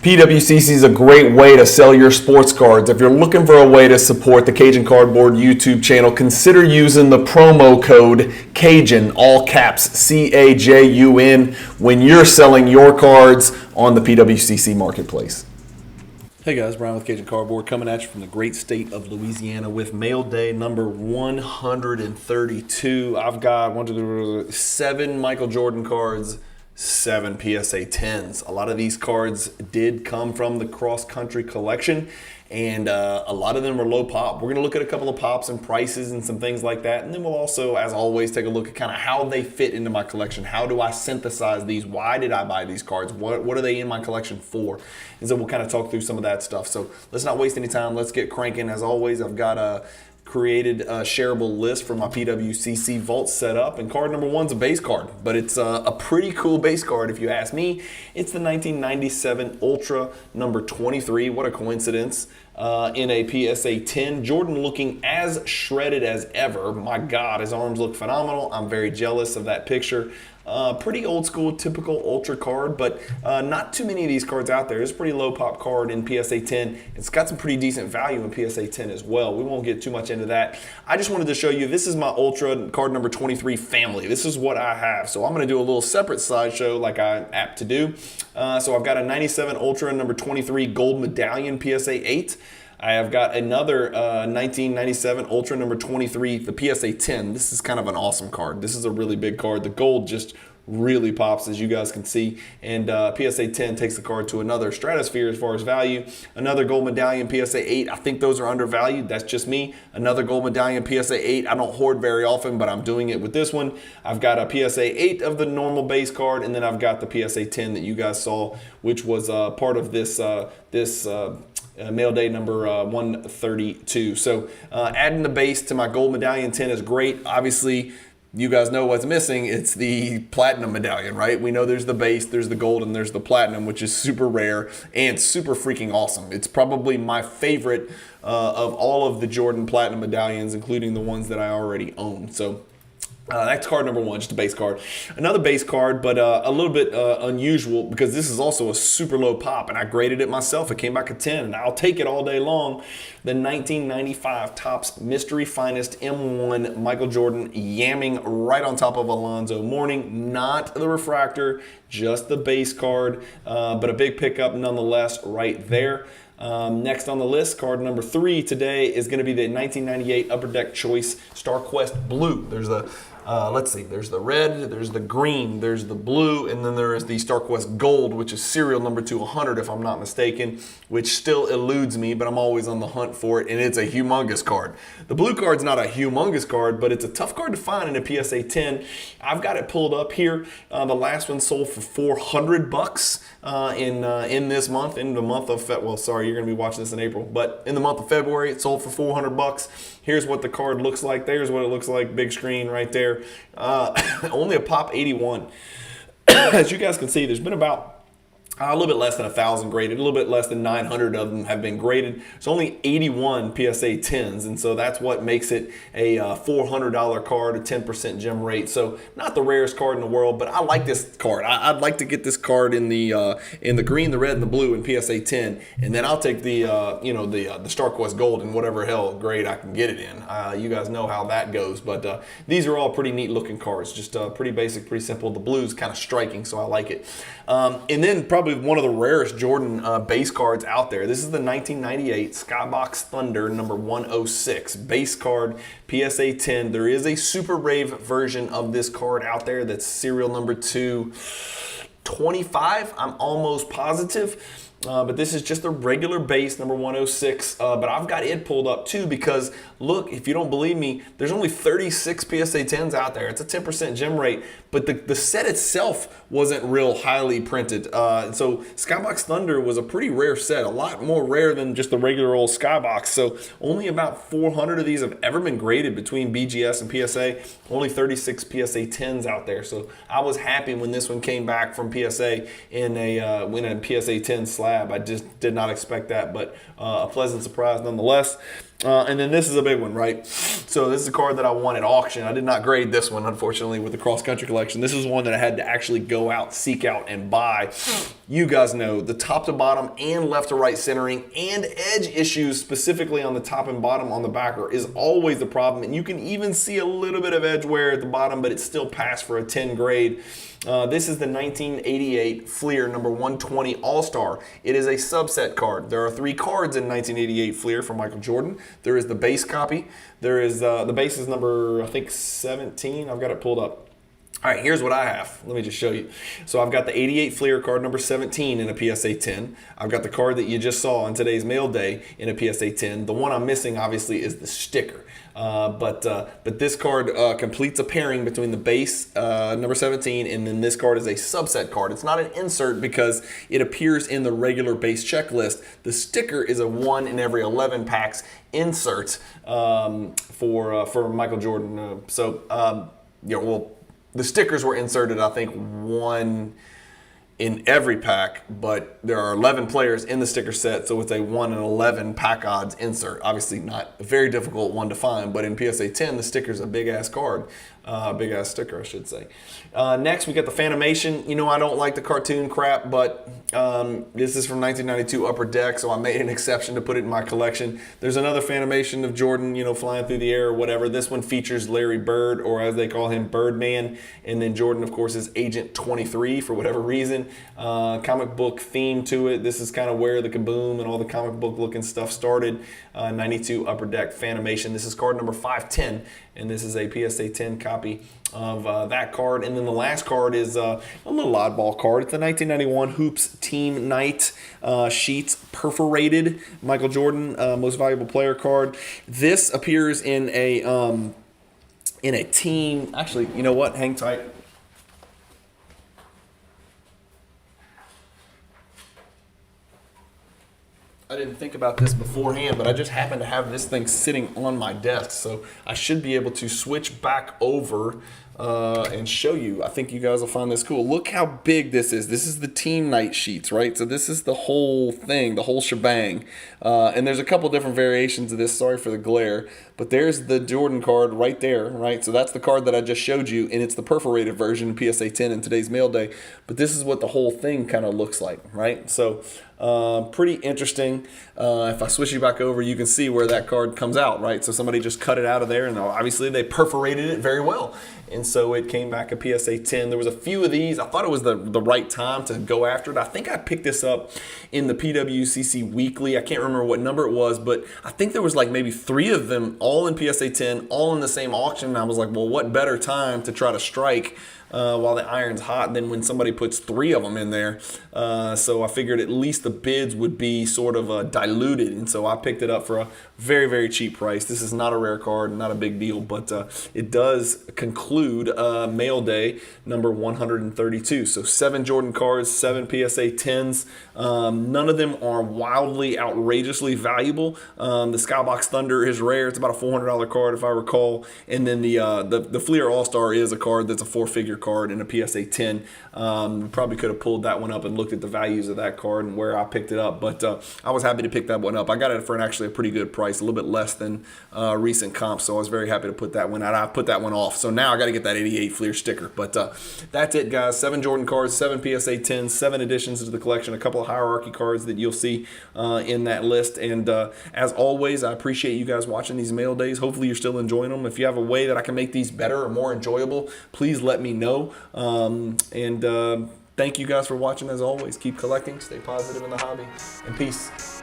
PWCC is a great way to sell your sports cards. If you're looking for a way to support the Cajun Cardboard YouTube channel, consider using the promo code Cajun, all caps, CAJUN, when you're selling your cards on the PWCC marketplace. Hey guys, Brian with Cajun Cardboard coming at you from the great state of Louisiana with mail day number 132. I've got 7 Michael Jordan cards, 7 PSA 10s. A lot of these cards did come from the cross-country collection, and a lot of them are low pop. We're going to look at a couple of pops and prices and some things like that, and then we'll also, as always, take a look at kind of how they fit into my collection. How do I synthesize these? Why did I buy these cards? What are they in my collection for? And so we'll kind of talk through some of that stuff. So let's not waste any time. Let's get cranking. As always, I've got created a shareable list for my PWCC Vault set up, and card number 1's a base card, but it's a pretty cool base card if you ask me. It's the 1997 Ultra number 23. What a coincidence. In a PSA 10. Jordan looking as shredded as ever. My God, his arms look phenomenal. I'm very jealous of that picture. Pretty old school, typical Ultra card, but not too many of these cards out there. It's a pretty low pop card in PSA 10. It's got some pretty decent value in PSA 10 as well. We won't get too much into that. I just wanted to show you, this is my Ultra card number 23 family. This is what I have. So I'm going to do a little separate slideshow like I'm apt to do. So I've got a 97 Ultra number 23 gold medallion PSA 8. I have got another 1997 Ultra number 23, the PSA 10. This is kind of an awesome card. This is a really big card. The gold just really pops, as you guys can see. And PSA 10 takes the card to another stratosphere as far as value. Another gold medallion PSA 8. I think those are undervalued. That's just me. Another gold medallion PSA 8. I don't hoard very often, but I'm doing it with this one. I've got a PSA 8 of the normal base card, and then I've got the PSA 10 that you guys saw, which was part of this mail day number 132. So adding the base to my gold medallion 10 is great. Obviously, you guys know what's missing. It's the platinum medallion, right? We know there's the base, there's the gold, and there's the platinum, which is super rare and super freaking awesome. It's probably my favorite of all of the Jordan platinum medallions, including the ones that I already own. So that's card number 1, just a base card. Another base card, but a little bit unusual because this is also a super low pop, and I graded it myself. It came back a 10, and I'll take it all day long. The 1995 Topps Mystery Finest M1 Michael Jordan yamming right on top of Alonzo Mourning. Not the refractor, just the base card, but a big pickup nonetheless right there. Next on the list, card number 3 today is going to be the 1998 Upper Deck Choice StarQuest Blue. There's the let's see, there's the red, there's the green, there's the blue, and then there is the StarQuest Gold, which is serial number 200 if I'm not mistaken, which still eludes me, but I'm always on the hunt for it, and it's a humongous card. The blue card's not a humongous card, but it's a tough card to find in a PSA 10. I've got it pulled up here. The last one sold for $400 in this month, in the month of well, sorry, you're going to be watching this in April, but in the month of February, it sold for $400. Here's what the card looks like. There's what it looks like, big screen right there. Only a pop 81. As you guys can see, there's been about a little bit less than 1,000 graded, a little bit less than 900 of them have been graded. It's only 81 PSA 10s, and so that's what makes it a $400 card, a 10% gem rate. So not the rarest card in the world, but I like this card. I'd like to get this card in the green, the red, and the blue in PSA 10, and then I'll take the the StarQuest Gold in whatever hell grade I can get it in. You guys know how that goes, but these are all pretty neat looking cards. Just pretty basic, pretty simple. The blue's kind of striking, so I like it. And then probably one of the rarest Jordan base cards out there. This is the 1998 Skybox Thunder number 106 base card, PSA 10. There is a super rave version of this card out there that's serial number 225. I'm almost positive. But this is just a regular base, number 106. But I've got it pulled up too because, look, if you don't believe me, there's only 36 PSA 10s out there. It's a 10% gem rate, but the set itself wasn't real highly printed. So Skybox Thunder was a pretty rare set, a lot more rare than just the regular old Skybox. So only about 400 of these have ever been graded between BGS and PSA. Only 36 PSA 10s out there. So I was happy when this one came back from PSA in a PSA 10 slab. I just did not expect that, but a pleasant surprise nonetheless. And then this is a big one, right? So this is a card that I won at auction. I did not grade this one, unfortunately, with the cross-country collection. This is one that I had to actually go out, seek out, and buy. You guys know the top to bottom and left to right centering and edge issues, specifically on the top and bottom on the backer, is always the problem. And you can even see a little bit of edge wear at the bottom, but it's still passed for a 10 grade. This is the 1988 Fleer number 120 All-Star. It is a subset card. There are 3 cards in 1988 Fleer for Michael Jordan. There is the base copy. There is the base is number, I think, 17. I've got it pulled up. All right, here's what I have. Let me just show you. So I've got the 88 Fleer card number 17 in a PSA 10. I've got the card that you just saw on today's mail day in a PSA 10. The one I'm missing, obviously, is the sticker. But this card completes a pairing between the base number 17 and then this card is a subset card. It's not an insert because it appears in the regular base checklist. The sticker is a 1 in every 11 packs insert for Michael Jordan. Well, the stickers were inserted, I think, 1 in every pack, but there are 11 players in the sticker set, so it's a 1 in 11 pack odds insert. Obviously not a very difficult one to find, but in PSA 10, the sticker's a big-ass card. Big-ass sticker, I should say. Next, we got the Fanimation. You know, I don't like the cartoon crap, but this is from 1992 Upper Deck, so I made an exception to put it in my collection. There's another Fanimation of Jordan, you know, flying through the air or whatever. This one features Larry Bird, or as they call him, Birdman. And then Jordan, of course, is Agent 23 for whatever reason. Comic book theme to it. This is kind of where the Kaboom and all the comic book looking stuff started. 92 Upper Deck Fanimation. This is card number 510, and this is a PSA 10 copy of that card. And then the last card is a little oddball card. It's the 1991 Hoops Team Night Sheets Perforated Michael Jordan Most Valuable Player card. This appears in a team. Actually, you know what? Hang tight. I didn't think about this beforehand, but I just happen to have this thing sitting on my desk, so I should be able to switch back over and show you. I think you guys will find this cool. Look how big this is. This is the team night sheets, right? So this is the whole thing, the whole shebang. And there's a couple different variations of this. Sorry for the glare, but there's the Jordan card right there, right? So that's the card that I just showed you, and it's the perforated version, PSA 10 in today's mail day. But this is what the whole thing kind of looks like, right? So pretty interesting. If I switch you back over, you can see where that card comes out, right? So somebody just cut it out of there, and obviously they perforated it very well. And so it came back a PSA 10. There was a few of these. I thought it was the right time to go after it. I think I picked this up in the PWCC Weekly. I can't remember what number it was, but I think there was like maybe 3 of them all in PSA 10, all in the same auction. And I was like, well, what better time to try to strike while the iron's hot than when somebody puts 3 of them in there. So I figured at least the bids would be sort of diluted. And so I picked it up for a very, very cheap price. This is not a rare card, not a big deal, but it does conclude mail day number 132. So 7 Jordan cards, 7 PSA 10s. None of them are wildly, outrageously valuable. The Skybox Thunder is rare. It's about a $400 card if I recall. And then the Fleer All-Star is a card that's a 4-figure card in a PSA 10. Probably could have pulled that one up and looked at the values of that card and where I picked it up, but I was happy to pick that one up. I got it for actually a pretty good price, a little bit less than recent comps, so I was very happy to put that one out. I put that one off, so now I got to get that 88 Fleer sticker. But that's it, guys. 7 Jordan cards, 7 PSA 10s, 7 additions to the collection, a couple of hierarchy cards that you'll see in that list. And as always, I appreciate you guys watching these mail days. Hopefully you're still enjoying them. If you have a way that I can make these better or more enjoyable, please let me know. Thank you guys for watching. As always, keep collecting, stay positive in the hobby, and peace.